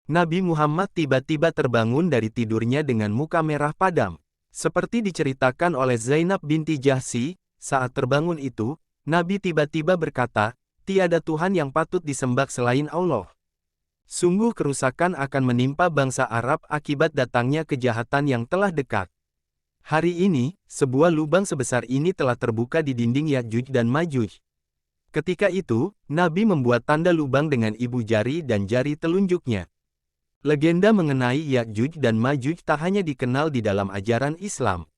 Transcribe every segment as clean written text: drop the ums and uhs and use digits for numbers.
Nabi Muhammad tiba-tiba terbangun dari tidurnya dengan muka merah padam. Seperti diceritakan oleh Zainab binti Jahsy, saat terbangun itu, Nabi tiba-tiba berkata, "Tiada Tuhan yang patut disembah selain Allah. Sungguh kerusakan akan menimpa bangsa Arab akibat datangnya kejahatan yang telah dekat." Hari ini, sebuah lubang sebesar ini telah terbuka di dinding Ya'juj dan Ma'juj. Ketika itu, Nabi membuat tanda lubang dengan ibu jari dan jari telunjuknya. Legenda mengenai Ya'juj dan Ma'juj tak hanya dikenal di dalam ajaran Islam.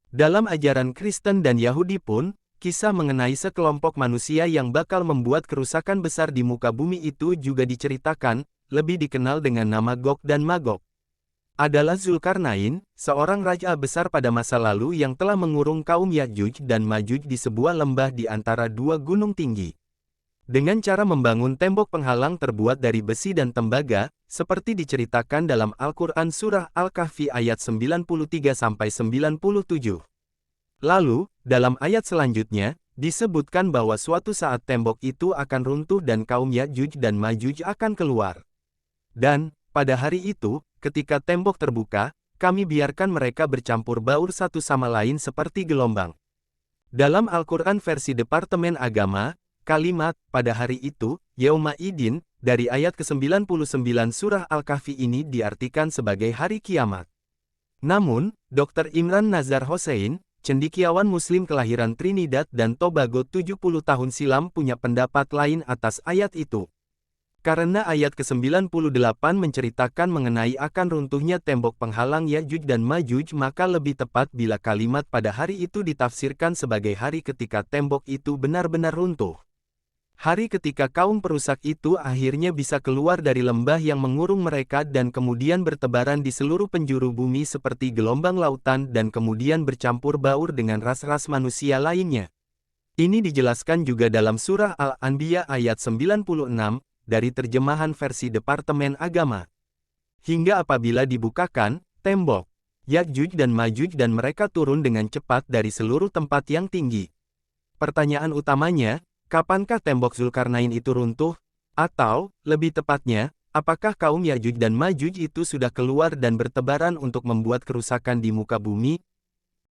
Dalam ajaran Kristen dan Yahudi pun, kisah mengenai sekelompok manusia yang bakal membuat kerusakan besar di muka bumi itu juga diceritakan, lebih dikenal dengan nama Gog dan Magog. Adalah Zulkarnain, seorang raja besar pada masa lalu yang telah mengurung kaum Ya'juj dan Ma'juj di sebuah lembah di antara dua gunung tinggi. Dengan cara membangun tembok penghalang terbuat dari besi dan tembaga, seperti diceritakan dalam Al-Quran Surah Al-Kahfi ayat 93-97. Lalu, dalam ayat selanjutnya, disebutkan bahwa suatu saat tembok itu akan runtuh dan kaum Ya'juj dan Ma'juj akan keluar. Dan, pada hari itu, ketika tembok terbuka, kami biarkan mereka bercampur baur satu sama lain seperti gelombang. Dalam Al-Quran versi Departemen Agama, kalimat, pada hari itu, Yauma Idin, dari ayat ke-99 surah Al-Kahfi ini diartikan sebagai hari kiamat. Namun, Dr. Imran Nazar Hossein, cendekiawan muslim kelahiran Trinidad dan Tobago 70 tahun silam punya pendapat lain atas ayat itu. Karena ayat ke-98 menceritakan mengenai akan runtuhnya tembok penghalang Ya'juj dan Ma'juj, maka lebih tepat bila kalimat pada hari itu ditafsirkan sebagai hari ketika tembok itu benar-benar runtuh. Hari ketika kaum perusak itu akhirnya bisa keluar dari lembah yang mengurung mereka dan kemudian bertebaran di seluruh penjuru bumi seperti gelombang lautan dan kemudian bercampur baur dengan ras-ras manusia lainnya. Ini dijelaskan juga dalam surah Al-Anbiya ayat 96, dari terjemahan versi Departemen Agama. Hingga apabila dibukakan tembok, Ya'juj dan Ma'juj dan mereka turun dengan cepat dari seluruh tempat yang tinggi. Pertanyaan utamanya, kapankah tembok Zulkarnain itu runtuh? Atau, lebih tepatnya, apakah kaum Ya'juj dan Ma'juj itu sudah keluar dan bertebaran untuk membuat kerusakan di muka bumi?